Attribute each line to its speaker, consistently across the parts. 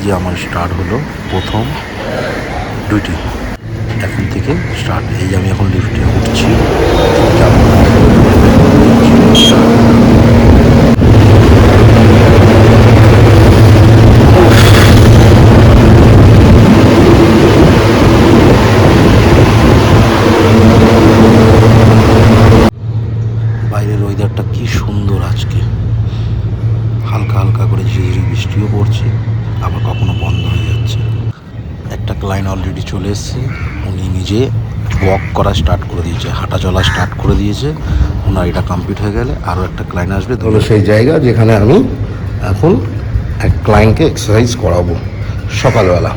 Speaker 1: যে আমার স্টার্ট হলো প্রথম ডিউটি, এখন থেকে স্টার্ট। এই আমি এখন লিফটে উঠছি, বাইরের ওয়েদারটা কি সুন্দর আজকে, হালকা হালকা করে ঝিরিঝিরি বৃষ্টিও পড়ছে, আবার কখনো বন্ধ হয়ে যাচ্ছে। একটা ক্লায়েন্ট অলরেডি চলে এসেছে, উনি নিজে ওয়াক করা স্টার্ট করে দিয়েছে, হাঁটা চলা স্টার্ট করে দিয়েছে। ওনার এটা কমপ্লিট হয়ে গেলে আরও একটা ক্লায়েন্ট আসবে। হলো সেই জায়গা যেখানে আমি এখন এক ক্লায়েন্টকে এক্সারসাইজ করাবো সকালবেলা।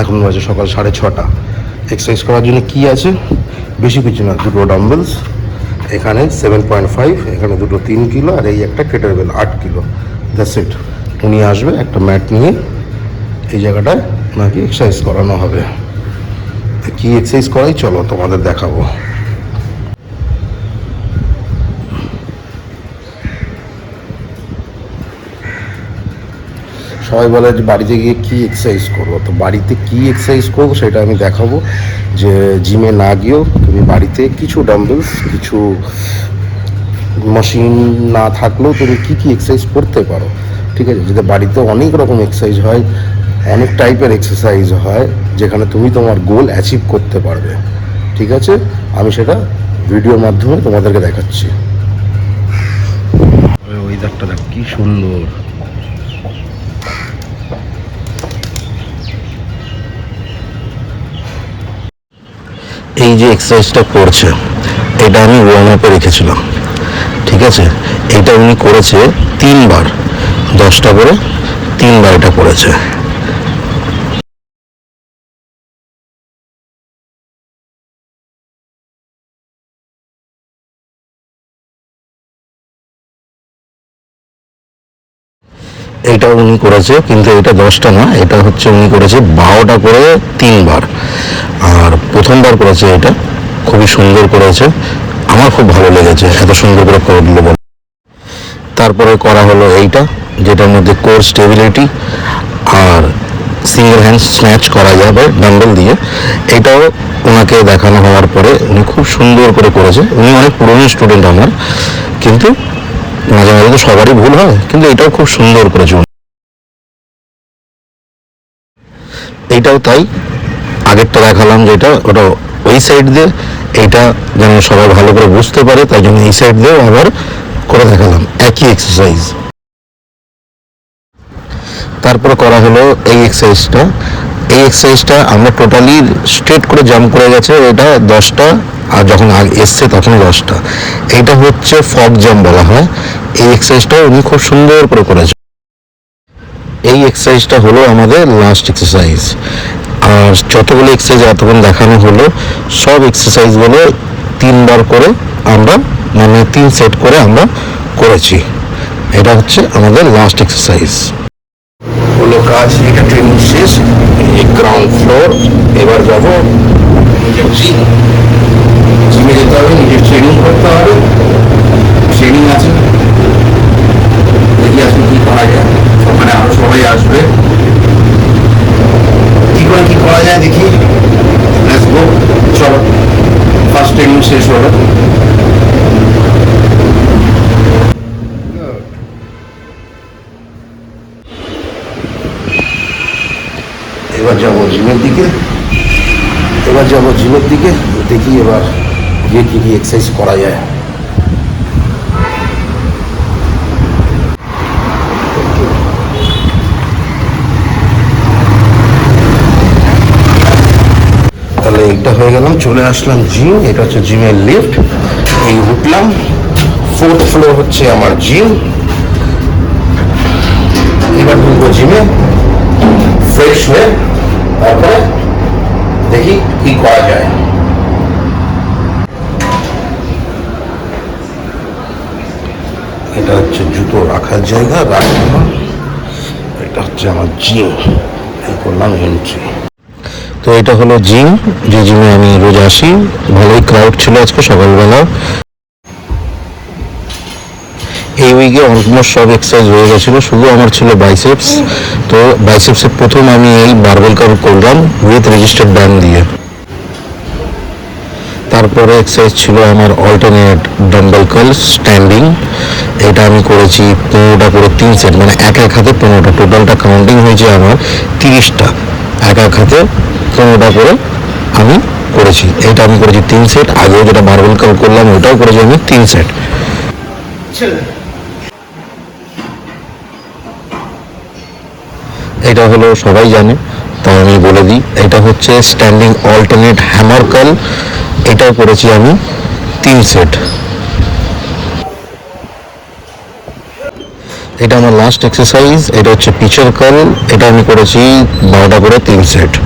Speaker 1: এখন বাজে সকাল 6:30। এক্সারসাইজ করার জন্য কি আছে, বেশি কিছু না, দুটো ডাম্বেলস, এখানে 7.5, এখানে দুটো 3 কিলো, আর এই একটা কেটারবেল 8 কিলো। That's it. উনি আসবে একটা ম্যাট নিয়ে, এই জায়গাটায় ওনাকে এক্সারসাইজ করানো হবে। কি এক্সারসাইজ করাই চলো তোমাদের দেখাবো। সবাই বলে যে বাড়িতে গিয়ে কী এক্সারসাইজ করবো, তো বাড়িতে কী এক্সারসাইজ করবো সেটা আমি দেখাবো। যে জিমে না গিয়েও তুমি বাড়িতে কিছু ডাম্বেলস, কিছু মেশিন না থাকলেও তুমি কী কী এক্সারসাইজ করতে পারো, ঠিক আছে। যেটা বাড়িতে অনেক রকম এক্সারসাইজ হয়, অনেক টাইপের এক্সারসাইজ হয়, যেখানে তুমি তোমার গোল অ্যাচিভ করতে পারবে, ঠিক আছে। আমি সেটা ভিডিওর মাধ্যমে তোমাদেরকে দেখাচ্ছি। ওয়েদারটা দেখ কি সুন্দর। এই যে এক্সারসাইজটা করছে, এটা আমি ওয়ার্ম আপে রেখেছিলাম, ঠিক আছে। এটা উনি করেছে 3 বার, 10টা করে 3 বার এটা করেছে। এটা উনি করেছে, কিন্তু এটা 10টা না, এটা হচ্ছে উনি করেছে 12টা করে 3 বার। আর প্রথমবার করেছে, এটা খুবই সুন্দর করেছে, আমার খুব ভালো লেগেছে এত সুন্দর করে করলো বলে। তারপরে করা হলো এইটা, যেটার মধ্যে কোর স্টেবিলিটি আর সিঙ্গেল হ্যান্ড স্ন্যাচ করা যাবে ডাম্বেল দিয়ে। এটাও ওনাকে দেখানো হওয়ার পরে উনি খুব সুন্দর করে করেছে। উনি অনেক পুরনো স্টুডেন্ট আমার, কিন্তু মাঝে মাঝে তো সবারই ভুল হয়, কিন্তু এটাও খুব সুন্দর করেছে। এইটাও তাই, আগেরটা দেখালাম যেটা, ওটা ওই সাইড দিয়ে, এইটা যেন সবাই ভালো করে বুঝতে পারে, তাই জন্য এই সাইড দিয়েও আবার করে দেখালাম একই এক্সারসাইজ। তারপরে করা হলো এই এক্সারসাইজটা। এই এক্সারসাইজটা আমরা টোটালি স্ট্রেট করে জাম্প করে গেছে, এটা 10টা, আর যখন এসছে তখন 10টা। এইটা হচ্ছে ফগ জাম্প বলা হয়। এই এক্সারসাইজটা উনি খুব সুন্দর করে করেছে। এই এক্সারসাইজটা হলো আমাদের লাস্ট এক্সারসাইজ। আর যতগুলো এক্সারসাইজ এতক্ষণ দেখানো হলো, সব এক্সারসাইজগুলো 3 বার করে আমরা, মানে 3 সেট করে আমরা করেছি। এটা হচ্ছে আমাদের লাস্ট এক্সারসাইজ হলো। কাজ এটা ট্রেনিং শেষ, এই গ্রাউন্ড ফ্লোর। এবার যাবো নিজের জিম, জিমে যেতে হবে, নিজের ট্রেনিং করতে হবে। ট্রেনিং আছে, দেখি আসলে কি করা যায়। ওখানে আরো সবাই আসবে, কি করে কি করা যায় দেখি। লেটস গো, চলো। ফার্স্ট ট্রেনিং শেষ হলো। এবার যাবো জিমের দিকে, দেখি এবার গিয়ে কি কি এক্সারসাইজ করা যায়। তাহলে এটা হয়ে গেলাম, চলে আসলাম জিম। এটা হচ্ছে জিমের লিফট, এই উঠলাম। 4th ফ্লোর হচ্ছে আমার জিম। এবার ঢুকবো জিমে, ফ্রেশ হয়ে তারপরে দেখি কি করা যায়। এটা হচ্ছে জুতো রাখার জায়গা, এটা হচ্ছে আমার জিম। এই করলাম এন্ট্রি। তো এটা হলো জিম, যে জিমে আমি রোজ আসি। ভালোই ক্রাউড ছিল আজকে সকালবেলা। এই উইকে অলমোস্ট সব এক্সারসাইজ হয়ে গেছিলো, শুধু আমার ছিল বাইসেপস। তো বাইসেপসের প্রথম আমি এই বারবেল কার্ল করলাম উইথ রেজিস্টার্ড ব্যান্ড দিয়ে। তারপরে এক্সারসাইজ ছিল আমার অল্টারনেট ডাম্বেল কার্ল স্ট্যান্ডিং। এটা আমি করেছি 15টা করে 3 সেট, মানে এক এক হাতে 15টা, টোটালটা কাউন্টিং হয়েছে আমার 30টা। এক এক হাতে 15টা করে আমি করেছি। এটা আমি করেছি 3 সেট। আগেও যেটা বারবেল কার্ল করলাম ওটাও করেছি আমি 3 সেট। এটা হলো সবাই জানে, তাই আমি বলে দিই, এটা হচ্ছে স্ট্যান্ডিং অল্টারনেট হ্যামার কার্ল। এটাও করেছি আমি 3 সেট। এটা আমার লাস্ট এক্সারসাইজ, এটা হচ্ছে পিচার কার্ল। এটা আমি করেছি 12টা করে 3 সেট।